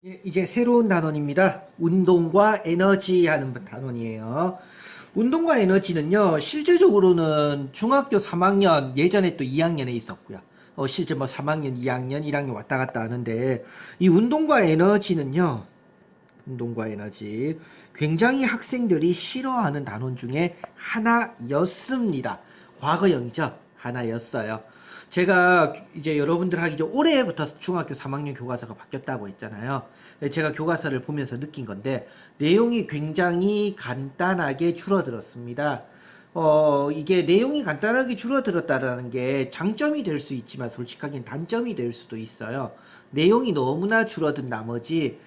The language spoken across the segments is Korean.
예, 이제 새로운 단원입니다. 운동과 에너지 하는 단원이에요. 운동과 에너지는요, 실제적으로는 중학교 3학년, 예전에 또 2학년에 있었고요. 실제 뭐 3학년, 2학년, 1학년 왔다 갔다 하는데, 이 운동과 에너지는요, 운동과 에너지, 굉장히 학생들이 싫어하는 단원 중에 하나였습니다. 과거형이죠. 하나였어요. 제가 이제 여러분들 하기 전 올해부터 중학교 3학년 교과서가 바뀌었다고 했잖아요. 제가 교과서를 보면서 느낀 건데 내용이 굉장히 간단하게 줄어들었습니다. 이게 내용이 간단하게 줄어들었다라는 게 장점이 될 수 있지만 솔직하긴 단점이 될 수도 있어요. 내용이 너무나 줄어든 나머지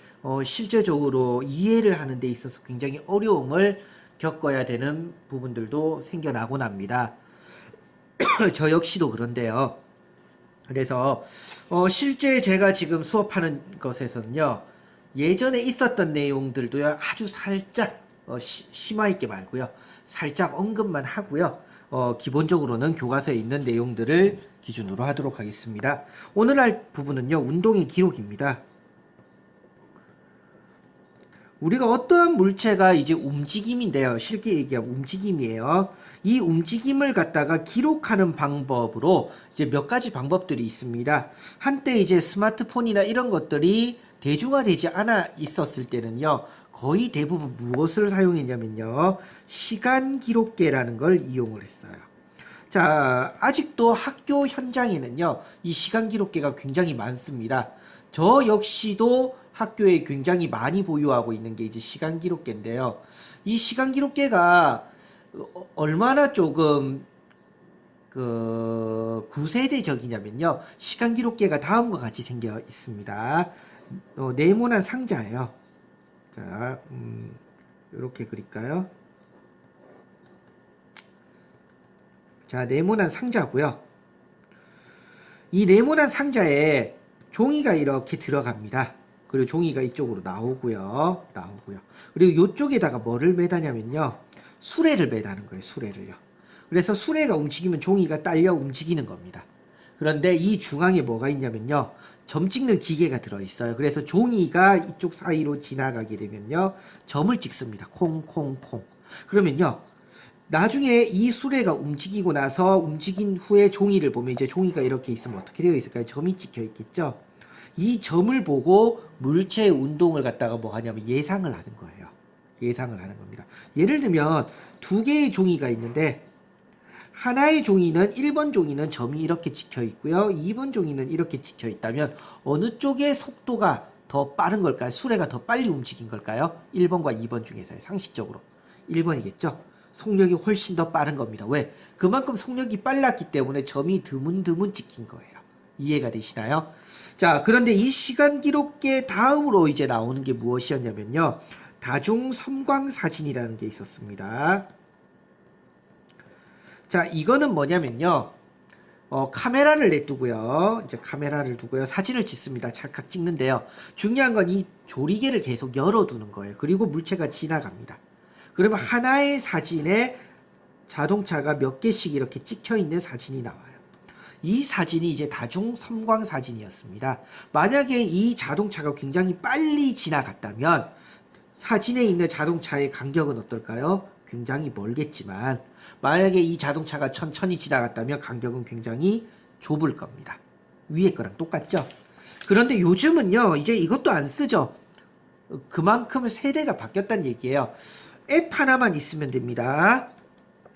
실제적으로 이해를 하는 데 있어서 굉장히 어려움을 겪어야 되는 부분들도 생겨나곤 합니다. 저 역시도 그런데요. 그래서 실제 제가 지금 수업하는 것에서는요. 예전에 있었던 내용들도요. 아주 살짝 심화 있게 말고요. 살짝 언급만 하고요. 기본적으로는 교과서에 있는 내용들을 기준으로 하도록 하겠습니다. 오늘 할 부분은요. 운동의 기록입니다. 우리가 어떠한 물체가 이제 움직임인데요. 쉽게 얘기하면 움직임이에요. 이 움직임을 갖다가 기록하는 방법으로 이제 몇 가지 방법들이 있습니다. 한때 이제 스마트폰이나 이런 것들이 대중화되지 않아 있었을 때는요. 거의 대부분 무엇을 사용했냐면요. 시간 기록계라는 걸 이용을 했어요. 자, 아직도 학교 현장에는요, 이 시간 기록계가 굉장히 많습니다. 저 역시도 학교에 굉장히 많이 보유하고 있는 게 이제 시간 기록계인데요. 이 시간 기록계가 얼마나 조금 구세대적이냐면요. 시간 기록계가 다음과 같이 생겨 있습니다. 네모난 상자예요. 자, 이렇게 그릴까요? 자, 네모난 상자고요. 이 네모난 상자에 종이가 이렇게 들어갑니다. 그리고 종이가 이쪽으로 나오고요. 그리고 이쪽에다가 뭐를 매다냐면요. 수레를 매다는 거예요. 수레를요. 그래서 수레가 움직이면 종이가 딸려 움직이는 겁니다. 그런데 이 중앙에 뭐가 있냐면요. 점 찍는 기계가 들어있어요. 그래서 종이가 이쪽 사이로 지나가게 되면요. 점을 찍습니다. 콩콩콩. 그러면요. 나중에 이 수레가 움직이고 나서 움직인 후에 종이를 보면 이제 종이가 이렇게 있으면 어떻게 되어 있을까요? 점이 찍혀 있겠죠? 이 점을 보고 물체의 운동을 갖다가 뭐 하냐면 예상을 하는 거예요. 예상을 하는 겁니다. 예를 들면 두 개의 종이가 있는데 하나의 종이는 1번 종이는 점이 이렇게 찍혀 있고요. 2번 종이는 이렇게 찍혀 있다면 어느 쪽의 속도가 더 빠른 걸까요? 수레가 더 빨리 움직인 걸까요? 1번과 2번 중에서요. 상식적으로 1번이겠죠. 속력이 훨씬 더 빠른 겁니다. 왜? 그만큼 속력이 빨랐기 때문에 점이 드문드문 찍힌 거예요. 이해가 되시나요? 자, 그런데 이 시간 기록계 다음으로 이제 나오는 게 무엇이었냐면요. 다중 섬광 사진이라는 게 있었습니다. 자, 이거는 뭐냐면요. 카메라를 내두고요. 이제 카메라를 두고요. 사진을 찍습니다. 찰칵 찍는데요. 중요한 건 이 조리개를 계속 열어두는 거예요. 그리고 물체가 지나갑니다. 그러면 하나의 사진에 자동차가 몇 개씩 이렇게 찍혀 있는 사진이 나와요. 이 사진이 이제 다중 섬광 사진이었습니다. 만약에 이 자동차가 굉장히 빨리 지나갔다면 사진에 있는 자동차의 간격은 어떨까요? 굉장히 멀겠지만 만약에 이 자동차가 천천히 지나갔다면 간격은 굉장히 좁을 겁니다. 위에 거랑 똑같죠? 그런데 요즘은요, 이제 이것도 안 쓰죠. 그만큼 세대가 바뀌었다는 얘기예요. 앱 하나만 있으면 됩니다.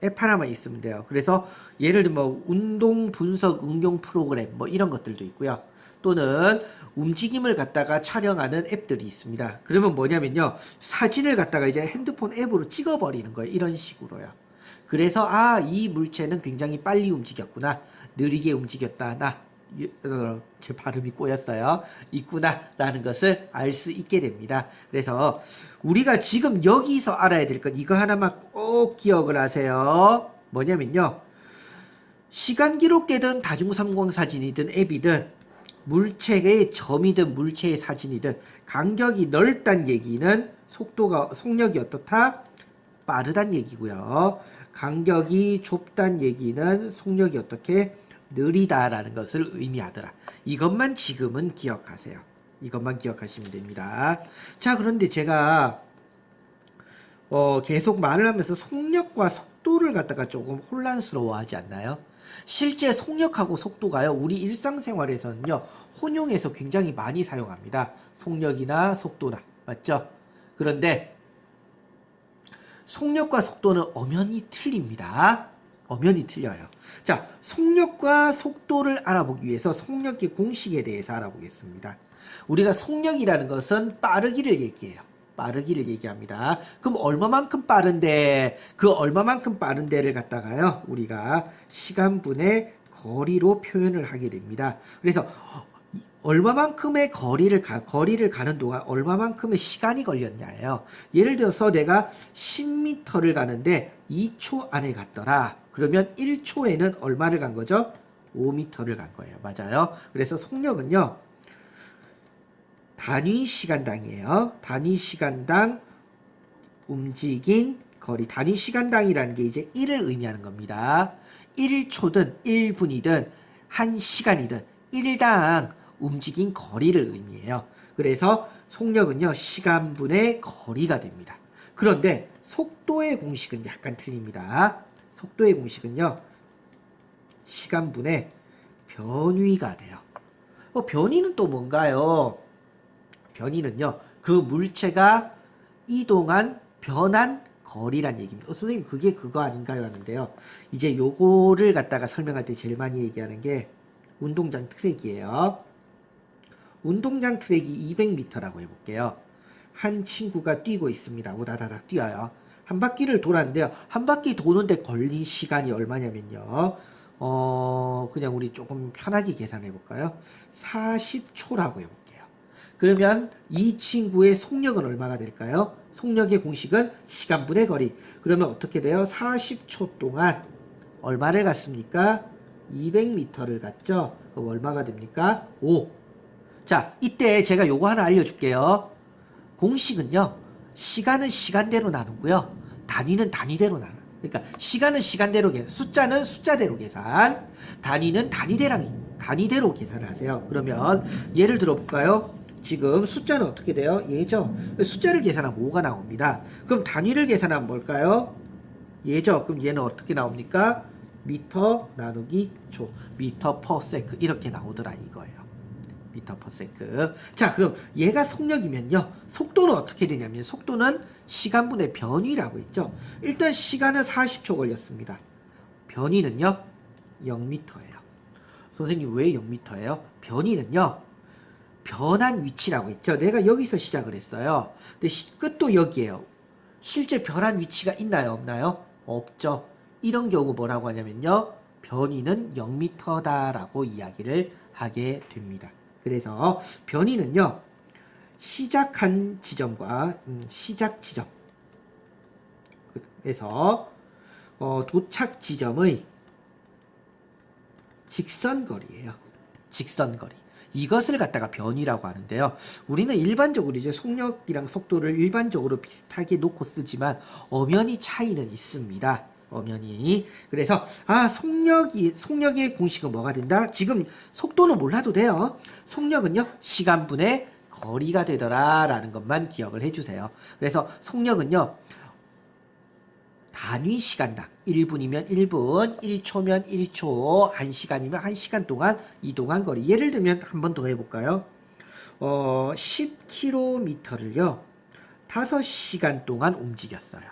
앱 하나만 있으면 돼요. 그래서 예를 들면 뭐 운동 분석 응용 프로그램 뭐 이런 것들도 있고요. 또는 움직임을 갖다가 촬영하는 앱들이 있습니다. 그러면 뭐냐면요. 사진을 갖다가 이제 핸드폰 앱으로 찍어버리는 거예요. 이런 식으로요. 그래서 이 물체는 굉장히 빨리 움직였구나. 느리게 움직였다. 제 발음이 꼬였어요. 있구나 라는 것을 알 수 있게 됩니다. 그래서 우리가 지금 여기서 알아야 될 건 이거 하나만 꼭 기억을 하세요. 뭐냐면요. 시간 기록계든 다중섬광 사진이든 앱이든 물체의 점이든 물체의 사진이든 간격이 넓단 얘기는 속력이 어떻다? 빠르단 얘기고요. 간격이 좁단 얘기는 속력이 어떻게 느리다라는 것을 의미하더라. 이것만 지금은 기억하세요. 이것만 기억하시면 됩니다. 자, 그런데 제가 계속 말을 하면서 속력과 속도를 갖다가 조금 혼란스러워하지 않나요? 실제 속력하고 속도가요, 우리 일상생활에서는요, 혼용해서 굉장히 많이 사용합니다. 속력이나 속도나. 맞죠? 그런데 속력과 속도는 엄연히 틀립니다. 엄연히 틀려요. 자, 속력과 속도를 알아보기 위해서 속력의 공식에 대해서 알아보겠습니다. 우리가 속력이라는 것은 빠르기를 얘기해요. 빠르기를 얘기합니다. 그럼 얼마만큼 빠른데, 그 얼마만큼 빠른데를 갖다가요, 우리가 시간분의 거리로 표현을 하게 됩니다. 그래서 얼마만큼의 거리를 가는 동안 얼마만큼의 시간이 걸렸냐예요. 예를 들어서 내가 10m를 가는데 2초 안에 갔더라. 그러면 1초에는 얼마를 간 거죠? 5m를 간 거예요. 맞아요. 그래서 속력은요, 단위 시간당이에요. 단위 시간당 움직인 거리. 단위 시간당이라는 게 이제 1을 의미하는 겁니다. 1초든 1분이든 1시간이든 1당 움직인 거리를 의미해요. 그래서 속력은요, 시간분의 거리가 됩니다. 그런데 속도의 공식은 약간 틀립니다. 속도의 공식은요, 시간분의 변위가 돼요. 변위는 또 뭔가요? 변위는요, 그 물체가 이동한 변한 거리란 얘기입니다. 선생님, 그게 그거 아닌가요? 하는데요. 이제 요거를 갖다가 설명할 때 제일 많이 얘기하는 게 운동장 트랙이에요. 운동장 트랙이 200m라고 해볼게요. 한 친구가 뛰고 있습니다. 우다다닥 뛰어요. 한 바퀴를 돌았는데요. 한 바퀴 도는데 걸린 시간이 얼마냐면요. 그냥 우리 조금 편하게 계산해 볼까요? 40초라고 해볼게요. 그러면 이 친구의 속력은 얼마가 될까요? 속력의 공식은 시간분의 거리. 그러면 어떻게 돼요? 40초 동안 얼마를 갔습니까? 200m를 갔죠? 그럼 얼마가 됩니까? 5. 자, 이때 제가 요거 하나 알려줄게요. 공식은요, 시간은 시간대로 나누고요, 단위는 단위대로 나눠요. 그러니까 시간은 시간대로 계산, 숫자는 숫자대로 계산, 단위는 단위대로 계산을 하세요. 그러면 예를 들어 볼까요? 지금 숫자는 어떻게 돼요? 예죠. 숫자를 계산하면 5가 나옵니다. 그럼 단위를 계산하면 뭘까요? 예죠. 그럼 얘는 어떻게 나옵니까? 미터 나누기 초, 미터 퍼 세크 이렇게 나오더라 이거예요. 미터 퍼 세크. 자, 그럼 얘가 속력이면요, 속도는 어떻게 되냐면, 속도는 시간분의 변위라고 있죠. 일단 시간은 40초 걸렸습니다. 변위는요 0m예요. 선생님, 왜 0m예요? 변위는요, 변한 위치라고 있죠. 내가 여기서 시작을 했어요. 근데 끝도 여기에요. 실제 변한 위치가 있나요? 없나요? 없죠. 이런 경우 뭐라고 하냐면요, 변위는 0m다라고 이야기를 하게 됩니다. 그래서 변위는요, 시작한 지점과 시작 지점, 그래서 도착 지점의 직선거리예요. 직선거리. 이것을 갖다가 변위라고 하는데요. 우리는 일반적으로 이제 속력이랑 속도를 일반적으로 비슷하게 놓고 쓰지만 엄연히 차이는 있습니다. 엄연히. 그래서 속력의 공식은 뭐가 된다? 지금 속도는 몰라도 돼요. 속력은요, 시간분의 거리가 되더라 라는 것만 기억을 해주세요. 그래서 속력은요, 단위 시간당 1분이면 1분, 1초면 1초, 1시간이면 1시간 동안 이동한 거리. 예를 들면 한 번 더 해볼까요? 10km를요 5시간 동안 움직였어요.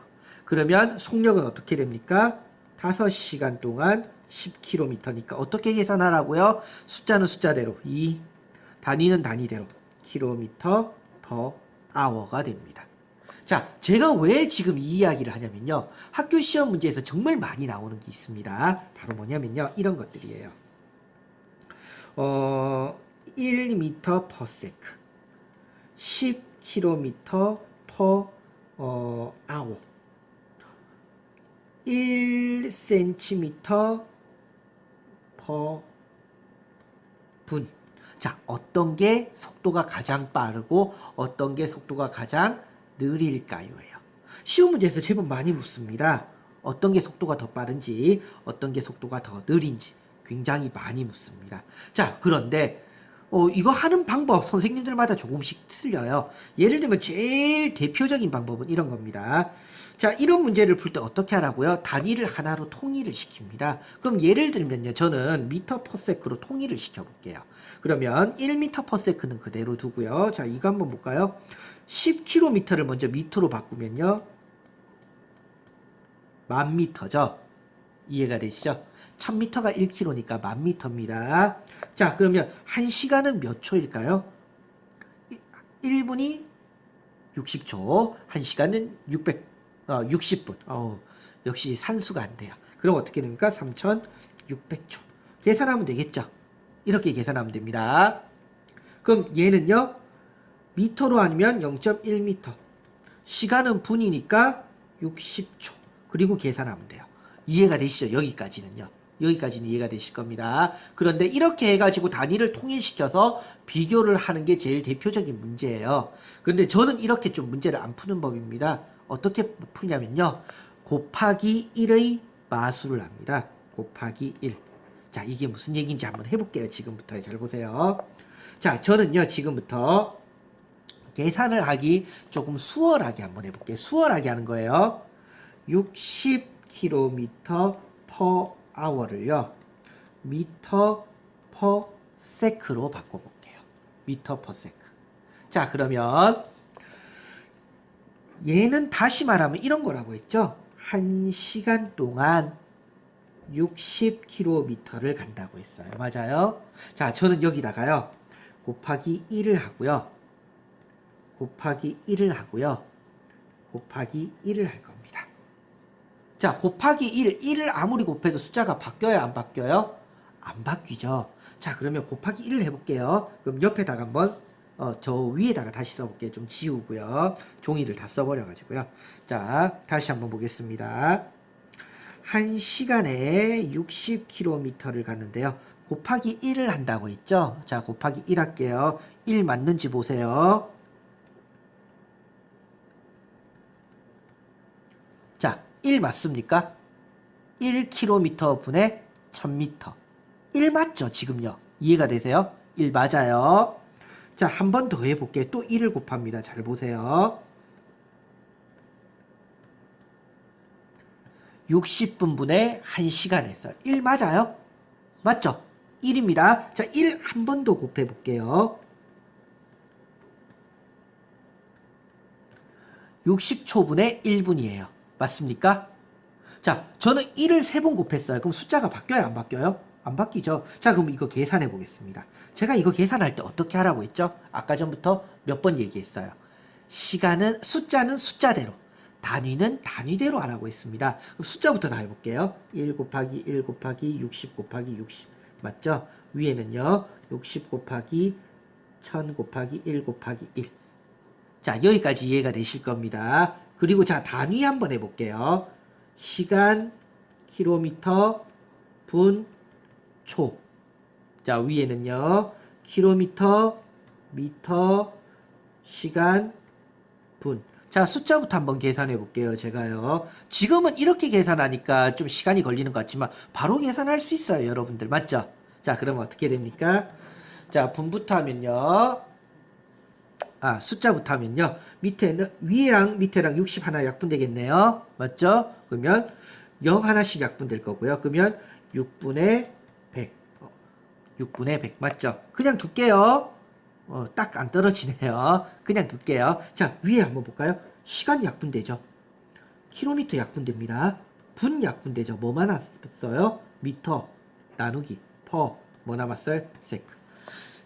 그러면 속력은 어떻게 됩니까? 5시간 동안 10km니까 어떻게 계산하라고요? 숫자는 숫자대로 2, 단위는 단위대로 km per hour가 됩니다. 자, 제가 왜 지금 이 이야기를 하냐면요, 학교 시험 문제에서 정말 많이 나오는 게 있습니다. 바로 뭐냐면요, 이런 것들이에요. 1m per sec, 10km per hour, 1cm per 분. 자, 어떤 게 속도가 가장 빠르고 어떤 게 속도가 가장 느릴까요?예요. 시험 문제에서 제법 많이 묻습니다. 어떤 게 속도가 더 빠른지, 어떤 게 속도가 더 느린지 굉장히 많이 묻습니다. 자, 그런데 이거 하는 방법 선생님들마다 조금씩 틀려요. 예를 들면 제일 대표적인 방법은 이런 겁니다. 자, 이런 문제를 풀 때 어떻게 하라고요? 단위를 하나로 통일을 시킵니다. 그럼 예를 들면요. 저는 미터 퍼 세크로 통일을 시켜볼게요. 그러면 1미터 퍼 세크는 그대로 두고요. 자, 이거 한번 볼까요? 10km를 먼저 미터로 바꾸면요. 10,000m죠. 이해가 되시죠? 1000m가 1km니까 10,000m입니다. 자, 그러면 1시간은 몇 초일까요? 1분이 60초, 1시간은 60분. 역시 산수가 안 돼요. 그럼 어떻게 됩니까? 3600초. 계산하면 되겠죠? 이렇게 계산하면 됩니다. 그럼 얘는요, 미터로 하면 0.1m. 시간은 분이니까 60초. 그리고 계산하면 돼요. 이해가 되시죠? 여기까지는요. 여기까지는 이해가 되실 겁니다. 그런데 이렇게 해가지고 단위를 통일시켜서 비교를 하는 게 제일 대표적인 문제예요. 그런데 저는 이렇게 좀 문제를 안 푸는 법입니다. 어떻게 푸냐면요. 곱하기 1의 마수를 합니다. 곱하기 1. 자, 이게 무슨 얘기인지 한번 해볼게요. 지금부터 잘 보세요. 자, 저는요, 지금부터 계산을 하기 조금 수월하게 한번 해볼게요. 수월하게 하는 거예요. 60km per hour를요. 미터 퍼 세크로 바꿔볼게요. 미터 퍼 세크. 자, 그러면 얘는 다시 말하면 이런 거라고 했죠. 1시간 동안 60km를 간다고 했어요. 맞아요? 자, 저는 여기다가요. 곱하기 1을 하고요. 곱하기 1을 하고요. 곱하기 1을 할 겁니다. 자, 곱하기 1을 아무리 곱해도 숫자가 바뀌어요? 안 바뀌어요? 안 바뀌죠. 자, 그러면 곱하기 1을 해볼게요. 그럼 옆에다가 한번 저 위에다가 다시 써볼게요. 좀 지우고요. 종이를 다 써버려가지고요. 자, 다시 한번 보겠습니다. 1시간에 60km를 가는데요. 곱하기 1을 한다고 했죠? 자, 곱하기 1 할게요. 1 맞는지 보세요. 자, 1 맞습니까? 1km 분의 1000m. 1 맞죠? 지금요. 이해가 되세요? 1 맞아요. 자, 한 번 더 해볼게요. 또 1을 곱합니다. 잘 보세요. 60분분의 1시간 했어요. 1 맞아요? 맞죠? 1입니다. 자, 1 한 번 더 곱해볼게요. 60초분의 1분이에요. 맞습니까? 자, 저는 1을 3번 곱했어요. 그럼 숫자가 바뀌어요? 안 바뀌어요? 안 바뀌죠. 자, 그럼 이거 계산해 보겠습니다. 제가 이거 계산할 때 어떻게 하라고 했죠? 아까 전부터 몇 번 얘기했어요. 숫자는 숫자대로, 단위는 단위대로 하라고 했습니다. 그럼 숫자부터 다 해볼게요. 1 곱하기 1 곱하기 60 곱하기 60. 맞죠? 위에는요, 60 곱하기 1000 곱하기 1 곱하기 1. 자, 여기까지 이해가 되실 겁니다. 그리고 자, 단위 한번 해볼게요. 시간, 킬로미터, 분, 초. 자, 위에는요. 킬로미터, 미터, 시간, 분. 자, 숫자부터 한번 계산해 볼게요. 제가요. 지금은 이렇게 계산하니까 좀 시간이 걸리는 것 같지만 바로 계산할 수 있어요. 여러분들. 맞죠? 자, 그러면 어떻게 됩니까? 자, 분부터 하면요. 숫자부터 하면요. 위에랑 밑에랑 60 하나 약분되겠네요. 맞죠? 그러면 0 하나씩 약분될 거고요. 그러면 6분의 100. 6분의 100 맞죠? 그냥 둘게요. 딱 안 떨어지네요. 그냥 둘게요. 자, 위에 한번 볼까요? 시간 약분되죠. 킬로미터 약분됩니다. 분 약분되죠. 뭐만 남았어요? 미터 나누기 퍼 뭐 남았어요? 세크.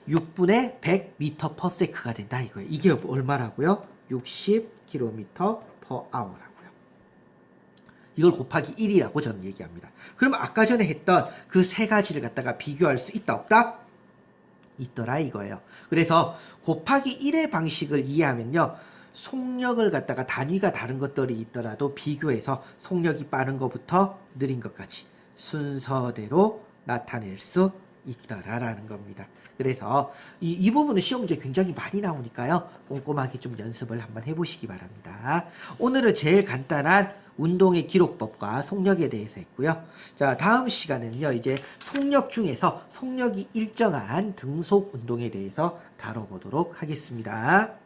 6분의 100m per sec가 된다 이거예요. 이게 얼마라고요? 60km per hour라고요. 이걸 곱하기 1이라고 저는 얘기합니다. 그러면 아까 전에 했던 그 세 가지를 갖다가 비교할 수 있다 없다? 있더라 이거예요. 그래서 곱하기 1의 방식을 이해하면요. 속력을 갖다가 단위가 다른 것들이 있더라도 비교해서 속력이 빠른 것부터 느린 것까지 순서대로 나타낼 수 있더라라는 겁니다. 그래서 이 부분은 시험 문제 굉장히 많이 나오니까요. 꼼꼼하게 좀 연습을 한번 해보시기 바랍니다. 오늘은 제일 간단한 운동의 기록법과 속력에 대해서 했고요. 자, 다음 시간에는요, 이제 속력 중에서 속력이 일정한 등속 운동에 대해서 다뤄보도록 하겠습니다.